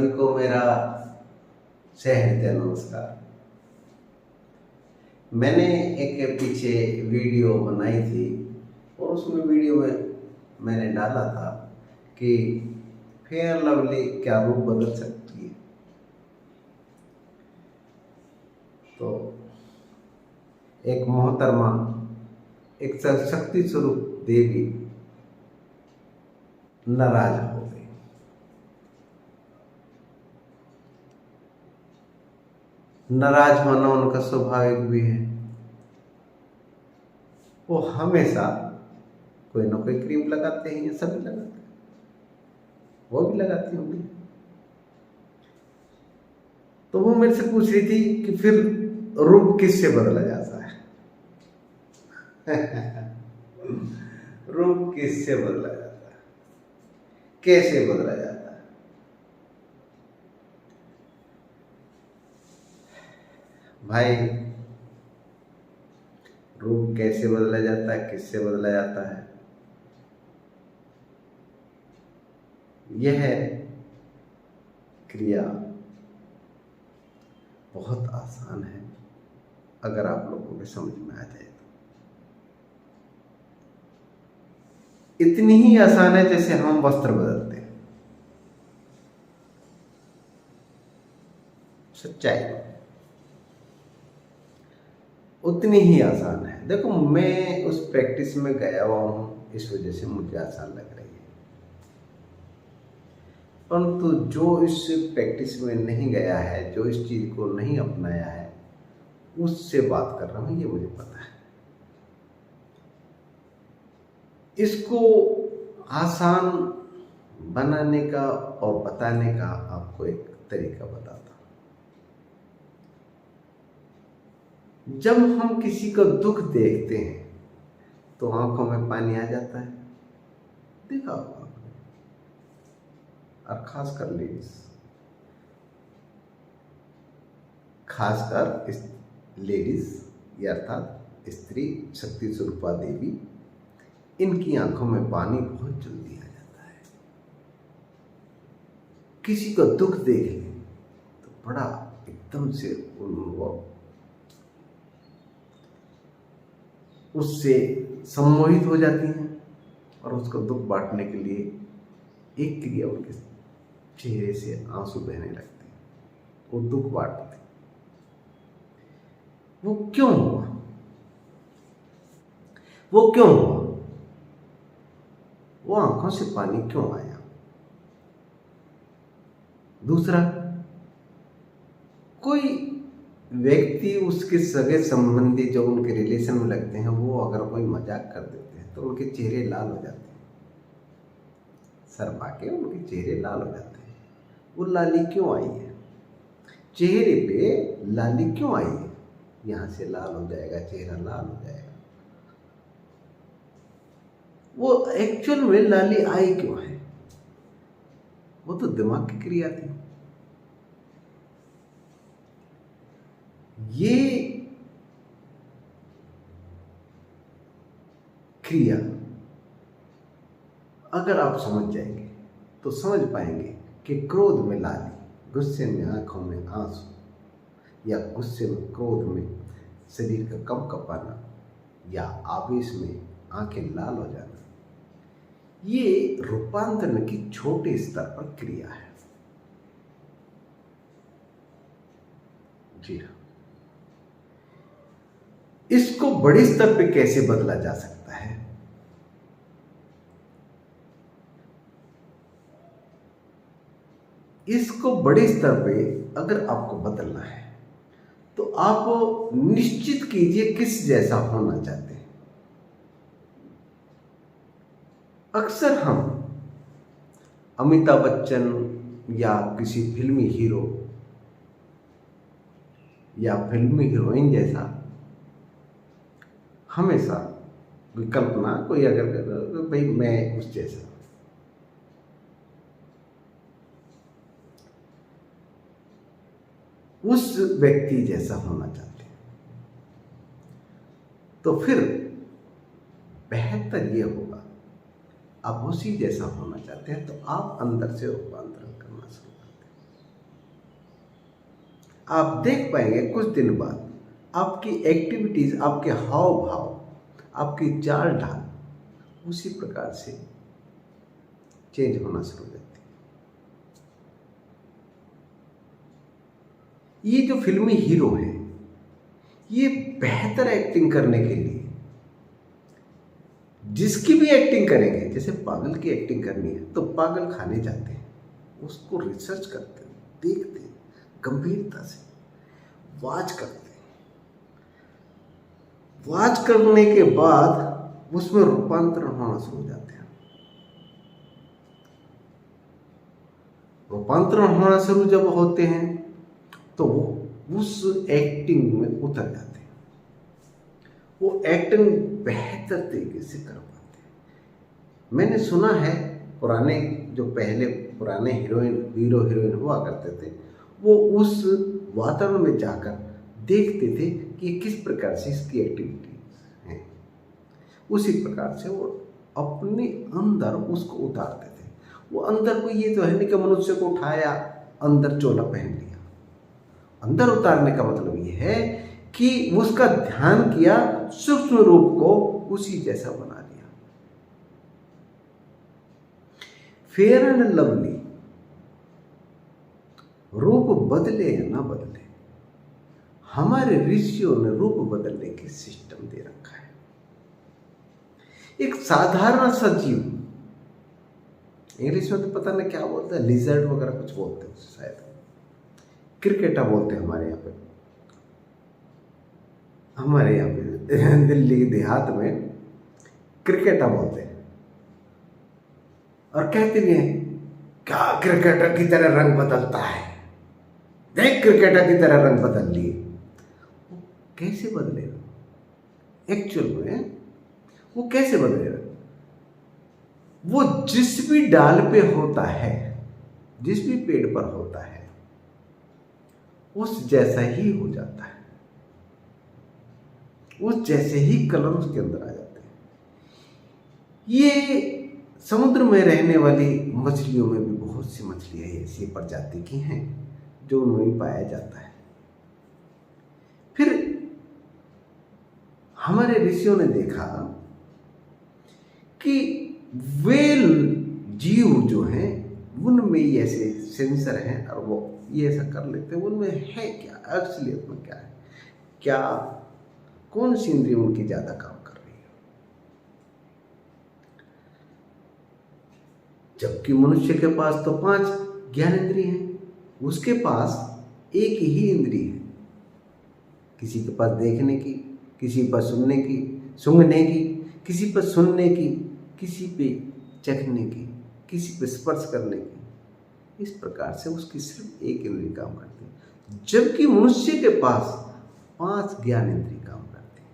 सभी को मेरा सहृदय नमस्कार। मैंने एक पीछे वीडियो बनाई थी और उसमें वीडियो में मैंने डाला था कि फेयर लवली क्या रूप बदल सकती है। तो एक मोहतरमा, एक शक्ति स्वरूप देवी नाराज हो गई। नाराज होना उनका स्वाभाविक भी है। वो हमेशा कोई ना कोई क्रीम लगाते हैं, सभी लगाते हैं, वो भी लगाती होंगी। तो वो मेरे से पूछ रही थी कि फिर रूप किससे बदला जाता है? रूप किससे बदला जाता है, कैसे बदला जाता है? भाई, रूप कैसे बदला जाता है, किससे बदला जाता है, यह क्रिया बहुत आसान है अगर आप लोगों के समझ में आ जाए तो। इतनी ही आसान है जैसे हम वस्त्र बदलते हैं। सच्चाई उतनी ही आसान है। देखो, मैं उस प्रैक्टिस में गया हुआ हूं, इस वजह से मुझे आसान लग रही है। परंतु जो इस प्रैक्टिस में नहीं गया है, जो इस चीज को नहीं अपनाया है, उससे बात कर रहा हूं, ये मुझे पता है। इसको आसान बनाने का और बताने का आपको एक तरीका बताता हूं। जब हम किसी का दुख देखते हैं तो आंखों में पानी आ जाता है, देखा होगा, और खासकर लेडीज, खासकर लेडीज अर्थात स्त्री शक्ति स्वरूपा देवी, इनकी आंखों में पानी बहुत जल्दी आ जाता है। किसी का दुख देख ले तो बड़ा एकदम से वो उससे सम्मोहित हो जाती हैं और उसका दुख बांटने के लिए एक क्रिया उनके चेहरे से आंसू बहने लगते हैं, वो दुख बांटते। वो क्यों हुआ? वो क्यों हुआ? वो आंखों से पानी क्यों आया? दूसरा, कोई व्यक्ति, उसके सगे संबंधी जो उनके रिलेशन में लगते हैं, वो अगर कोई मजाक कर देते हैं तो उनके चेहरे लाल हो जाते हैं, शर्मा के उनके चेहरे लाल हो जाते हैं। वो लाली क्यों आई है? चेहरे पे लाली क्यों आई है? यहां से लाल हो जाएगा, चेहरा लाल हो जाएगा। वो एक्चुअल में लाली आई क्यों है? वो तो दिमाग की क्रिया थी। ये क्रिया अगर आप समझ जाएंगे तो समझ पाएंगे कि क्रोध में लाली, गुस्से में आंखों में आंसू, या गुस्से में क्रोध में शरीर का कंपना, या आवेश में आंखें लाल हो जाना, ये रूपांतरण की छोटे स्तर पर क्रिया है। जी हाँ। इसको बड़े स्तर पे कैसे बदला जा सकता है? इसको बड़े स्तर पे अगर आपको बदलना है तो आप निश्चित कीजिए किस जैसा होना चाहते हैं। अक्सर हम अमिताभ बच्चन या किसी फिल्मी हीरो या फिल्मी हीरोइन जैसा हमेशा विकल्पना कोई अगर तो भाई मैं उस जैसा, उस व्यक्ति जैसा होना चाहते हैं, तो फिर बेहतर ये होगा, आप उसी जैसा होना चाहते हैं तो आप अंदर से रूपांतरण करना शुरू करते हैं। आप देख पाएंगे कुछ दिन बाद आपकी एक्टिविटीज, आपके हाव भाव, आपकी चाल ढाल उसी प्रकार से चेंज होना शुरू हो जाती है। ये जो फिल्मी हीरो हैं, ये बेहतर एक्टिंग करने के लिए जिसकी भी एक्टिंग करेंगे, जैसे पागल की एक्टिंग करनी है तो पागल खाने जाते हैं, उसको रिसर्च करते हैं, देखते हैं, गंभीरता से वॉच करते हैं। वॉच करने के बाद उसमें रूपांतरण होना शुरू हो जाते हैं। रूपांतरण होना शुरू जब होते हैं तो वो उस एक्टिंग में उतर जाते हैं, वो एक्टिंग बेहतर तरीके से कर पाते हैं। मैंने सुना है पुराने, जो पहले पुराने हीरो हीरोइन हुआ करते थे, वो उस वातावरण में जाकर देखते थे कि किस प्रकार से इसकी एक्टिविटी है, उसी प्रकार से वो अपने अंदर उसको उतारते थे। वो अंदर को ये तो है नहीं कि मनुष्य को उठाया अंदर चोला पहन लिया। अंदर उतारने का मतलब ये है कि उसका ध्यान किया, सूक्ष्म रूप को उसी जैसा बना दिया। फेयर एंड लवली रूप बदले या ना बदले, हमारे ऋषियों ने रूप बदलने की सिस्टम दे रखा है। एक साधारण सा जीव, इंग्लिश में तो पता नहीं क्या बोलते हैं, लिजर्ड वगैरह कुछ बोलते हैं शायद, क्रिकेटा बोलते हैं हमारे यहाँ पे दिल्ली के देहात में क्रिकेटा बोलते हैं। और कहते भी हैं, क्या क्रिकेटर की तरह रंग बदलता है, देख क्रिकेटर की तरह रंग बदल लिए। वो कैसे बदलेगा? एक्चुअल में वो कैसे बदलेगा? वो जिस भी डाल पे होता है, जिस भी पेड़ पर होता है, उस जैसा ही हो जाता है, उस जैसे ही कलर उसके अंदर आ जाते हैं। ये समुद्र में रहने वाली मछलियों में भी बहुत सी मछलियां ऐसी प्रजाति की हैं जो उनमें पाया जाता है। फिर हमारे ऋषियों ने देखा कि वेल जीव जो हैं उनमें ये ऐसे सेंसर हैं और वो ये ऐसा कर लेते हैं। उनमें है क्या, असलियत में क्या है, क्या कौन सी इंद्रिय उनकी ज्यादा काम कर रही है? जबकि मनुष्य के पास तो 5 ज्ञानेंद्रिय हैं, उसके पास एक ही इंद्रिय है। किसी के पास देखने की, किसी पर सुनने की, सूंघने की, किसी पर सुनने की, किसी पे चखने की, किसी पे स्पर्श करने की। इस प्रकार से उसकी सिर्फ एक इंद्रिय काम करती है, जबकि मनुष्य के पास 5 ज्ञान इंद्रिय काम करती है।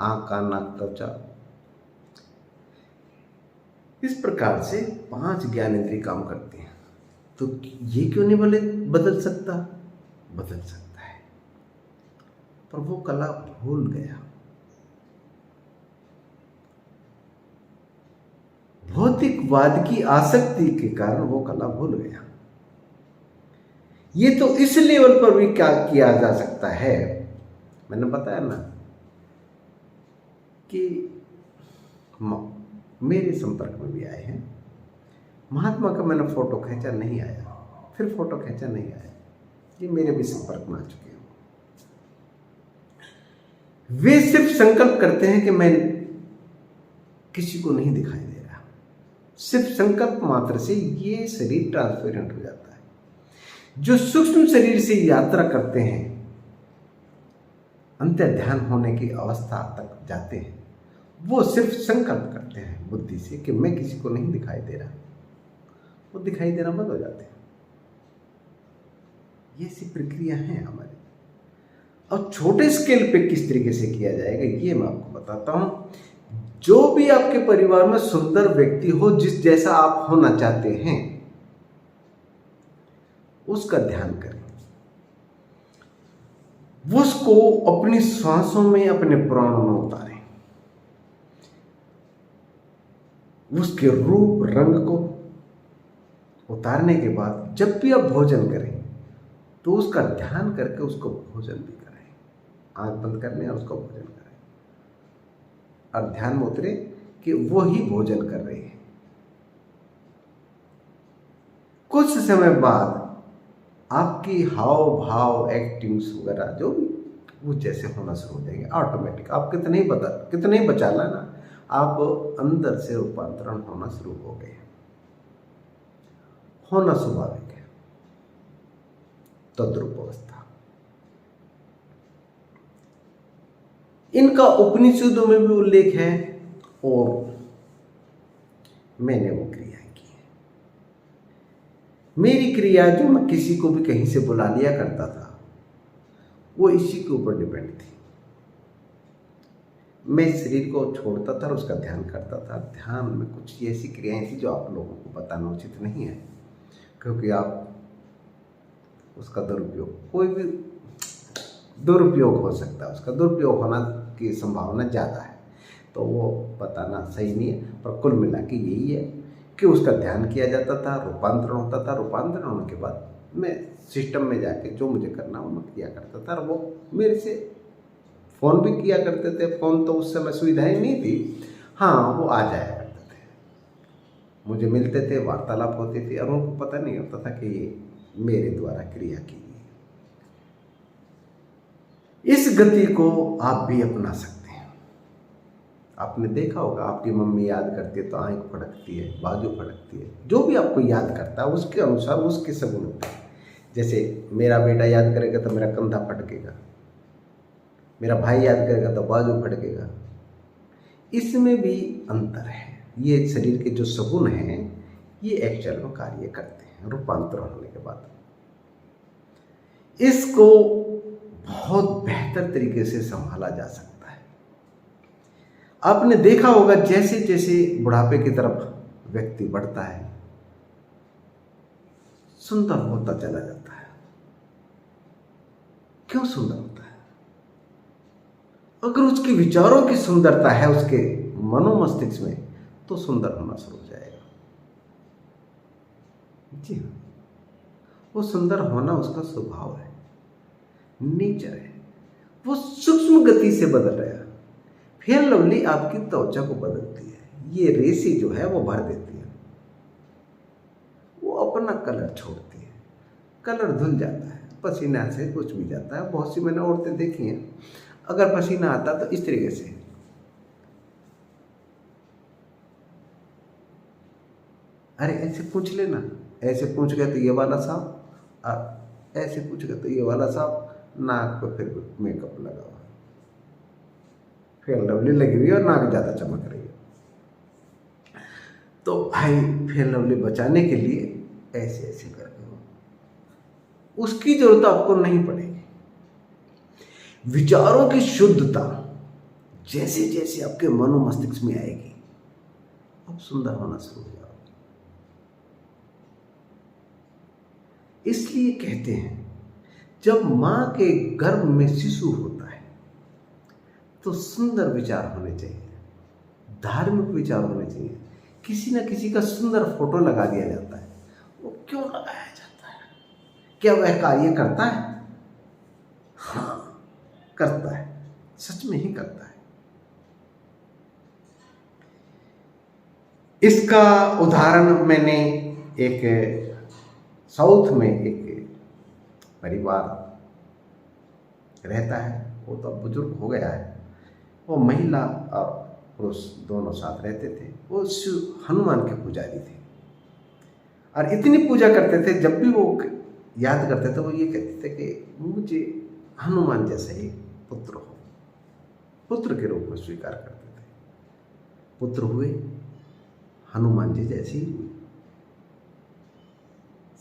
आंख, कान, नाक, त्वचा, इस प्रकार से 5 ज्ञान इंद्रिय काम करती हैं। तो ये क्यों नहीं बदल सकता? बदल सकता है, पर वो कला भूल गया। भौतिकवाद की आसक्ति के कारण वो कला भूल गया। ये तो इस लेवल पर भी क्या किया जा सकता है, मैंने बताया ना कि मेरे संपर्क में भी आए हैं। महात्मा का मैंने फोटो खींचा, नहीं आया, फिर फोटो खींचा, नहीं आया। ये मेरे भी संपर्क में आ चुके हैं। वे सिर्फ संकल्प करते हैं कि मैं किसी को नहीं दिखाई दे रहा। सिर्फ संकल्प मात्र से ये शरीर ट्रांसपेरेंट हो जाता है। जो सूक्ष्म शरीर से यात्रा करते हैं, अंत्य ध्यान होने की अवस्था तक जाते हैं, वो सिर्फ संकल्प करते हैं बुद्धि से कि मैं किसी को नहीं दिखाई दे रहा, वो दिखाई देना बंद हो जाते हैं। ये ऐसी प्रक्रिया है हमारी। अब छोटे स्केल पे किस तरीके से किया जाएगा ये मैं आपको बताता हूं। जो भी आपके परिवार में सुंदर व्यक्ति हो, जिस जैसा आप होना चाहते हैं, उसका ध्यान करें। उसको अपनी श्वासों में, अपने प्राणों में उतारें। उसके रूप रंग को उतारने के बाद जब भी आप भोजन करें तो उसका ध्यान करके उसको भोजन भी कराएं। आंख बंद कर लें और उसको भोजन कराएं और ध्यान में उतरे कि वो ही भोजन कर रहे हैं। कुछ समय बाद आपकी हाव भाव, एक्टिंग्स वगैरह जो भी वो जैसे होना शुरू हो जाएंगे ऑटोमेटिक। आप कितने ही बचा लाना, आप अंदर से रूपांतरण होना शुरू हो गए, होना स्वाभाविक है। तद्रूप अवस्था इनका उपनिषदों में भी उल्लेख है और मैंने वो क्रियाएं की है। मेरी क्रिया जो मैं किसी को भी कहीं से बुला लिया करता था वो इसी के ऊपर डिपेंड थी। मैं शरीर को छोड़ता था और उसका ध्यान करता था। ध्यान में कुछ ऐसी क्रियाएं थी जो आप लोगों को बताना उचित नहीं है, क्योंकि आप उसका दुरुपयोग, कोई भी दुरुपयोग हो सकता है, उसका दुरुपयोग होना की संभावना ज़्यादा है, तो वो बताना सही नहीं है। पर कुल मिला के यही है कि उसका ध्यान किया जाता था, रूपांतरण होता था। रूपांतरण होने के बाद मैं सिस्टम में जाके जो मुझे करना वो मैं किया करता था और वो मेरे से फ़ोन भी किया करते थे। फ़ोन तो उस समय सुविधाएं नहीं थी, हाँ वो आ जाया करते थे, मुझे मिलते थे, वार्तालाप होती थी और उनको पता नहीं होता था कि ये मेरे द्वारा क्रिया की गई। इस गति को आप भी अपना सकते हैं। आपने देखा होगा आपकी मम्मी याद करती है तो आंख फड़कती है, बाजू फड़कती है, जो भी आपको याद करता है उसके अनुसार उसके सगुन होते हैं। जैसे मेरा बेटा याद करेगा तो मेरा कंधा फटकेगा, मेरा भाई याद करेगा तो बाजू फटकेगा। इसमें भी अंतर है। ये शरीर के जो सगुन हैं ये एक्चुअल में कार्य करते हैं रूपांतरण होने के बाद। इसको बहुत बेहतर तरीके से संभाला जा सकता है। आपने देखा होगा जैसे जैसे बुढ़ापे की तरफ व्यक्ति बढ़ता है सुंदर होता चला जाता है। क्यों सुंदर होता है? अगर उसके विचारों की सुंदरता है उसके मनोमस्तिष्क में तो सुंदर होना शुरू हो जाएगा। जी हाँ, वो सुंदर होना उसका स्वभाव है, नेचर है। वो सूक्ष्म गति से बदल रहा है। फेयर लवली आपकी त्वचा को बदलती है, ये रेसी जो है वो भर देती है, वो अपना कलर छोड़ती है, कलर धुल जाता है, पसीना से कुछ भी जाता है। बहुत सी मैंने औरतें देखी हैं, अगर पसीना आता तो इस तरीके से, अरे ऐसे पूछ लेना, ऐसे पूछ गए तो ये वाला साफ, और ऐसे पूछ गए तो ये वाला साफ, नाक पे फिर मेकअप लगा हुआ, फेयर लवली लगी हुई और नाक ज़्यादा चमक रही है। तो भाई फेयर लवली बचाने के लिए ऐसे ऐसे करके हो, उसकी जरूरत आपको नहीं पड़ेगी। विचारों की शुद्धता जैसे जैसे आपके मनो मस्तिष्क में आएगी आप सुंदर होना शुरू हो जाओगे। इसलिए कहते हैं जब मां के गर्भ में शिशु होता है तो सुंदर विचार होने चाहिए, धार्मिक विचार होने चाहिए। किसी न किसी का सुंदर फोटो लगा दिया जाता है। वो क्यों लगाया जाता है? क्या वह कार्य करता है? हाँ करता है, सच में ही करता है। इसका उदाहरण मैंने एक साउथ में एक परिवार रहता है, वो तो अब बुजुर्ग हो गया है, वो महिला और पुरुष दोनों साथ रहते थे। वो हनुमान के पुजारी थे और इतनी पूजा करते थे, जब भी वो याद करते थे वो ये कहते थे कि मुझे हनुमान जैसा ही पुत्र हो। पुत्र के रूप में स्वीकार करते थे। पुत्र हुए, हनुमान जी जैसे ही हुए,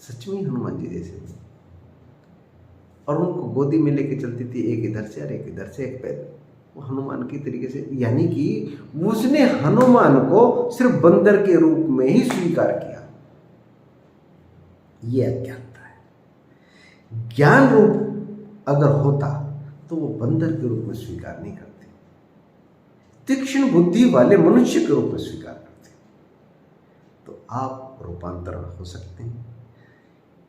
सच में हनुमान जी जैसे हुए। और उनको गोदी में लेके चलती थी, एक इधर से और एक इधर से, एक पैर वो हनुमान की तरीके से। यानी कि उसने हनुमान को सिर्फ बंदर के रूप में ही स्वीकार किया। यह अज्ञानता है। ज्ञान रूप अगर होता तो वो बंदर के रूप में स्वीकार नहीं करते, तीक्ष्ण बुद्धि वाले मनुष्य के रूप में स्वीकार करते। तो आप रूपांतरण हो सकते हैं।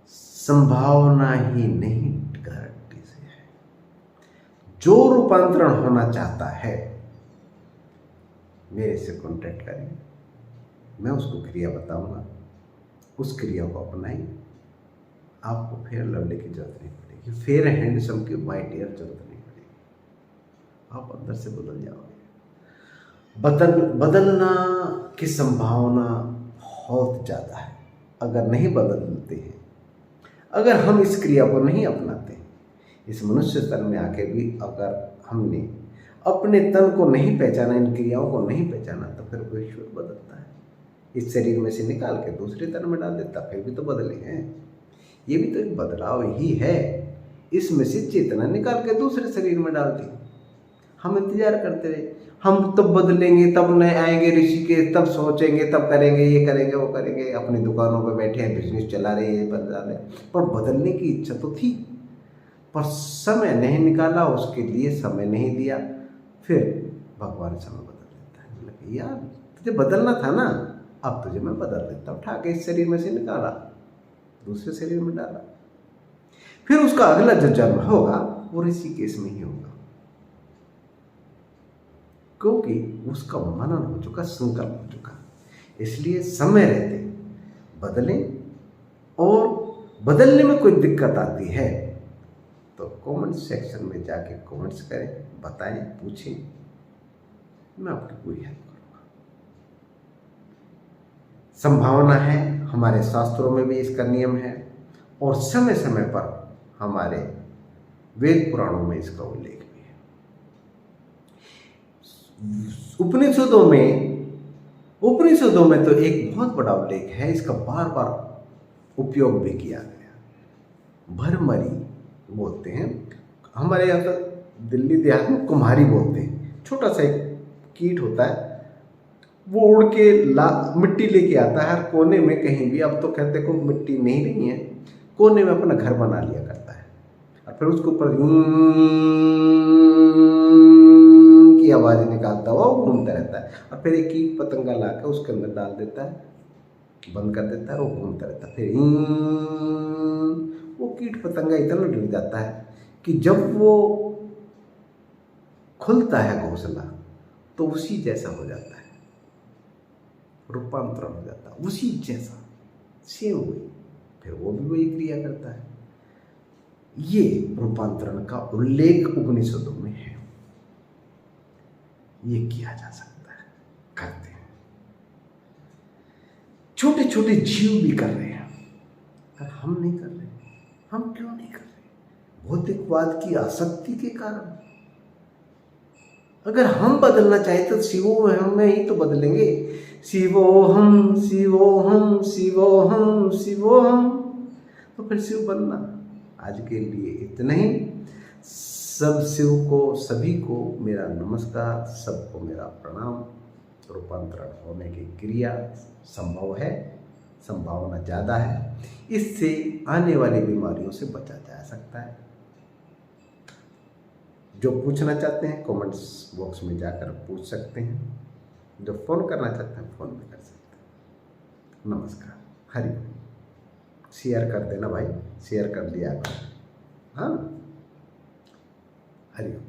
संभावना ही नहीं गारंटी से है। जो रूपांतरण होना चाहता है मेरे से कॉन्टैक्ट करें, मैं उसको क्रिया बताऊंगा, उस क्रिया को अपनाएं। आपको फेयर लवली की जरूरत नहीं पड़ेगी, फेयर हैंडसम की माय डियर जरूरत नहीं पड़ेगी। आप अंदर से बदल जाओगे। बदलना की संभावना बहुत ज़्यादा है। अगर नहीं बदलते हैं, अगर हम इस क्रिया को नहीं अपनाते, इस मनुष्य तन में आके भी अगर हमने अपने तन को नहीं पहचाना, इन क्रियाओं को नहीं पहचाना, तो फिर वो ईश्वर बदलता है। इस शरीर में से निकाल के दूसरे तन में डाल देता, फिर भी तो बदले हैं। ये भी तो एक बदलाव ही है। इसमें से चेतना निकाल के दूसरे शरीर में डाल दी। हम इंतजार करते रहे, हम तब बदलेंगे, तब नए आएंगे ऋषिकेश, तब सोचेंगे, तब करेंगे, ये करेंगे, वो करेंगे। अपनी दुकानों पे बैठे हैं, बिजनेस चला रहे हैं, बदला रहे, पर बदलने की इच्छा तो थी, पर समय नहीं निकाला, उसके लिए समय नहीं दिया। फिर भगवान समय बदल देता है। लगे यार तुझे बदलना था ना, अब तुझे मैं बदल देता हूँ। उठा के इस शरीर में से निकाला, दूसरे शरीर में डाला। फिर उसका अगला जो जन्म होगा वो ऋषिकेश में ही होगा, क्योंकि उसका मनन हो चुका, संकल्प हो चुका। इसलिए समय रहते बदलें, और बदलने में कोई दिक्कत आती है तो कमेंट सेक्शन में जाके कमेंट्स करें, बताएं, पूछें, मैं आपकी पूरी हेल्प करूँगा। संभावना है, हमारे शास्त्रों में भी इसका नियम है, और समय समय पर हमारे वेद पुराणों में इसका उल्लेख भी है। उपनिषदों में तो एक बहुत बड़ा उल्लेख है, इसका बार बार उपयोग भी किया गया। भरमरी बोलते हैं, हमारे यहाँ तो दिल्ली देहात में कुम्हारी बोलते हैं। छोटा सा एक कीट होता है, वो उड़ के मिट्टी लेके आता है हर कोने में कहीं भी। अब तो कहते को मिट्टी नहीं रही है, कोने में अपना घर बना लिया करता है, और फिर उसके ऊपर की आवाज़ निकालता हुआ वो घूमता रहता है। और फिर एक कीट पतंगा लाकर उसके अंदर डाल देता है, बंद कर देता है, वो घूमता रहता है। फिर वो कीट पतंगा इतना डर जाता है कि जब वो खुलता है घोंसला तो उसी जैसा हो जाता है, रूपांतरण हो जाता है उसी जैसा, सेम हुई। फिर वो भी वही क्रिया करता है। ये रूपांतरण का उल्लेख उपनिषदों में है, ये किया जा सकता है, करते हैं। छोटे छोटे जीव भी कर रहे हैं, पर हम नहीं कर रहे। हम क्यों नहीं कर रहे? भौतिकवाद की आसक्ति के कारण। अगर हम बदलना चाहे तो शिवोहम में ही तो बदलेंगे। शिवोहम शिवोहम शिवोहम शिवोहम, तो फिर शिव बनना। आज के लिए इतना ही। सब शिव को, सभी को मेरा नमस्कार, सबको मेरा प्रणाम। रूपांतरण होने की क्रिया संभव है, संभावना ज़्यादा है। इससे आने वाली बीमारियों से बचा जा सकता है। जो पूछना चाहते हैं कमेंट्स बॉक्स में जाकर पूछ सकते हैं, जो फ़ोन करना चाहते हैं फ़ोन भी कर सकते हैं। नमस्कार, हरि ओम। शेयर कर देना भाई, शेयर कर दिया करो। हाँ, हरि ओम।